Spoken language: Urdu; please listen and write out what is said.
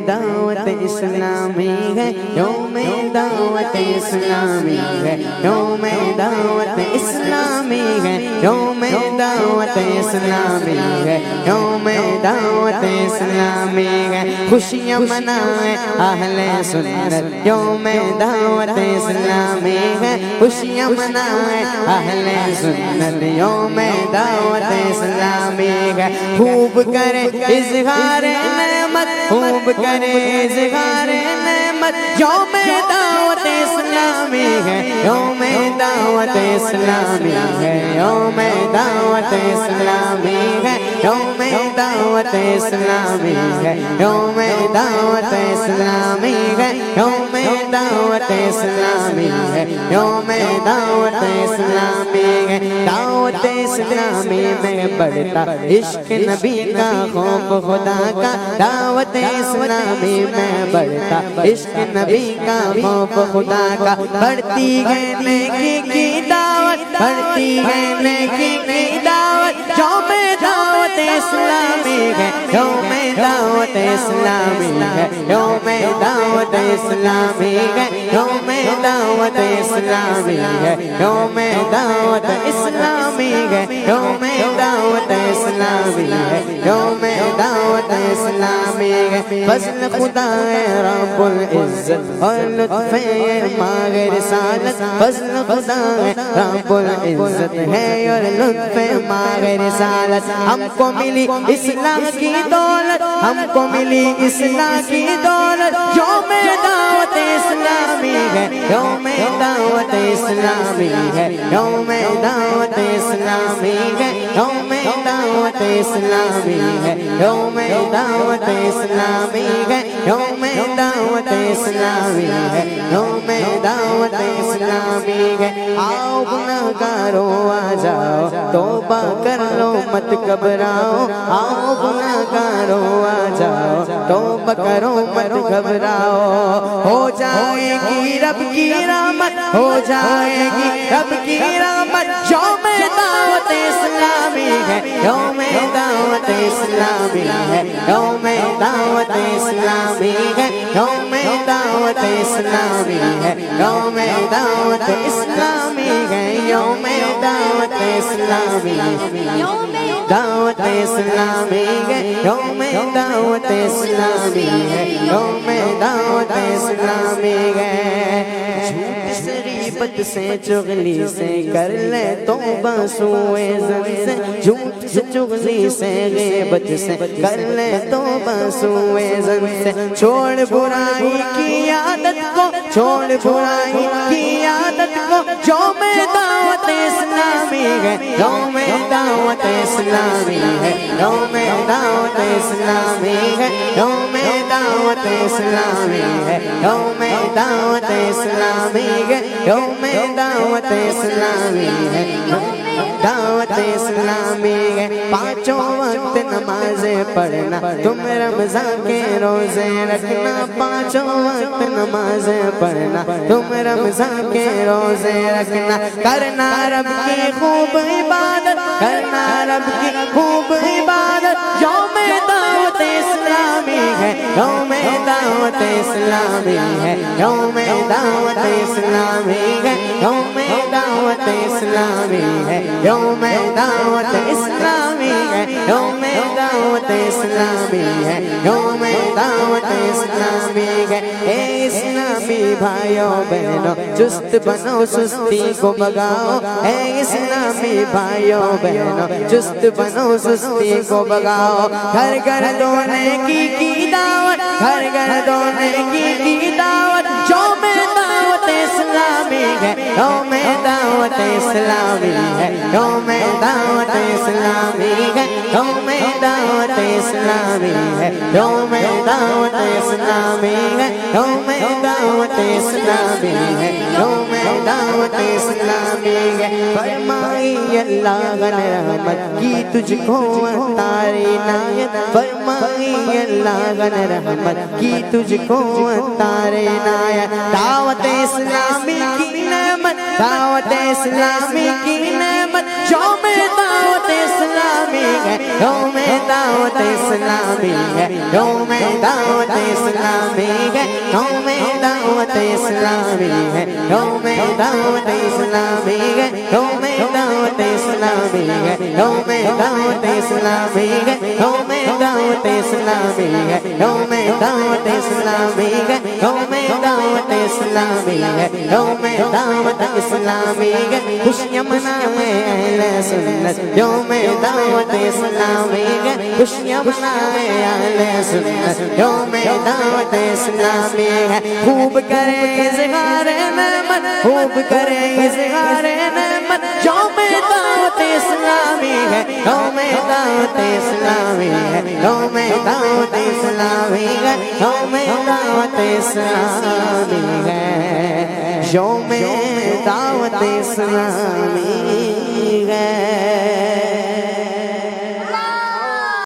دعوت اسلامی ہے، یوم دعوت اسلامی ہے، یوم دعوت اسلامی ہے، یوم دعوت اسلامی ہے، یوم دعوت اسلامی ہے۔ خوشیاں منائے اہل سنت، یوم دعوت اسلامی ہے، خوشیاں منائے اہل سنت، یوم دعوت اسلامی ہے۔ خوب کرے اظہار نعمت، خوب کرے اظہار نعمت، یوم دعوت اسلامی ہے، یوم دعوت اسلامی ہے، یوم دعوت اسلامی ہے، یوم دعوت اسلامی ہے، یوم دعوت اسلامی ہے، یوم دعوت اسلامی ہے، یوم دعوت اسلامی ہے۔ دعوت اسلامی میں بڑھتا عشق نبی کا، خوف خدا کا، دعوت اسلامی میں بڑھتا عشق نبی کا، خوف خدا کا، بڑھتی ہے نیکی کی دعوت، بڑھتی ہے نیکی کی دعوت، یوم دعوت اسلامی ہے، یوم دعوت اسلامی ہے، یوم دعوت اسلامی ہے، یوم دعوت اسلامی ہے، یوم دعوت اسلامی ہے، یوم دعوت اسلامی ہے، یوم دعوت اسلامی ہے۔ فضل خدا ہے رب العزت اور لطف ماہ رسالت، فضل خدا ہے رب العزت ہے اور لطف ماہ رسالت۔ ہم کو ملی اسلام کی دولت، ہم کو ملی اسلام کی دولت، یوم دعوت اسلامی ہے، یوم دعوت اسلامی ہے، یوم دعوت اسلامی ہے، یوم دعوت اسلامی ہے، یوم دعوت اسلامی ہے، یوم دعوت اسلامی ہے، یوم دعوت اسلامی ہے۔ آؤ گناہگارو آ جاؤ، توبہ کر لو مت گھبراؤ، آؤ گناہگارو آ جاؤ، توبہ کرو مت گھبراؤ، ہو جائے گی رب کی رحمت، ہو جائے گی رب کی رحمت، یوم دعوت اسلامی ہے، یوم دعوت اسلامی ہے، یوم دعوت اسلامی ہے، یوم دعوت اسلامی ہے، یوم دعوت اسلامی ہے، یوم دعوت اسلامی ہے، دعوت اسلامی ہے، یوم دعوت اسلامی ہے، یوم دعوت اسلامی ہے۔ جھوٹ سے غیبت سے چغلی سے کر لے توبہ سوئے زن سے، جھوٹ سے چغلی سے غیبت سے کر لے توبہ سوئے زن سے، چھوڑ برائی کی عادت کو، چھوڑ برائی کی عادت کو، یوم دعوت اسلامی ہے، یوم دعوت اسلامی ہے، یوم دعوت اسلامی ہے، یوم دعوت اسلامی ہے، یوم دعوت اسلامی ہے، یوم دعوت اسلامی ہے، دعوت اسلامی ہے۔ پانچوں وقت نمازیں پڑھنا، تم رمضان کے روزے رکھنا، پانچوں وقت نمازیں پڑھنا، تم رمضان کے روزے رکھنا، کرنا رب کی خوب عبادت، کرنا رب کی خوب عبادت، یوم دعوت اسلامی ہے، یوم دعوت اسلامی ہے، یوم دعوت اسلامی ہے، یوم دعوت اسلامی ہے، یوم دعوت اسلامی ہے، یوم دعوت اسلامی ہے، یوم دعوت اسلامی ہے۔ اے اسلامی بھائیوں بہنوں، چست بنو سستی کو بھگاؤ، اے اسلامی بھائیوں بہنوں، چست بنو سستی کو بھگاؤ، گھر گھر دونے کی دعوت، گھر گھر دونے کی دعوت، یوم دعوت اسلامی ہے، یوم دعوت اسلامی ہے، یوم دعوت اسلامی ہے، یوم دعوت اسلامی ہے، یوم دعوت اسلامی ہے، یوم دعوت اسلامی ہے، یوم دعوت اسلامی ہے۔ فرمائی اللہ نے رحمت کی تجھ کو عطار عنایت، فرمائی اللہ نے رحمت کی تجھ کو عطار عنایت، دعوت اسلامی کی نعمت، دعوت اسلامی کی نعمت، نعمت یوم دعوت اسلامی ہے یوم دعوت اسلامی ہے یوم دعوت اسلامی ہے یوم دعوت اسلامی ہے یوم دعوت اسلامی ہے یوم دعوت اسلامی ہے یوم دعوت اسلامی ہے یوم دعوت اسلامی ہے یوم دعوت اسلامی ہے یوم دعوت اسلامی ہے یوم دعوت اسلامی ہے خوشیاں منائے اہل سنت یوم دعوت اسلامی ہے خوشیاں منائے اہل سنت یوم دعوت اسلامی ہے خوب کرے اظہار نعمت خوب کرے اظہار نعمت یوم دعوت اسلامی ہے یوم دعوت اسلامی ہے یوم دعوت اسلامی ہے یوم دعوت اسلامی ہے یوم دعوت اسلامی ہے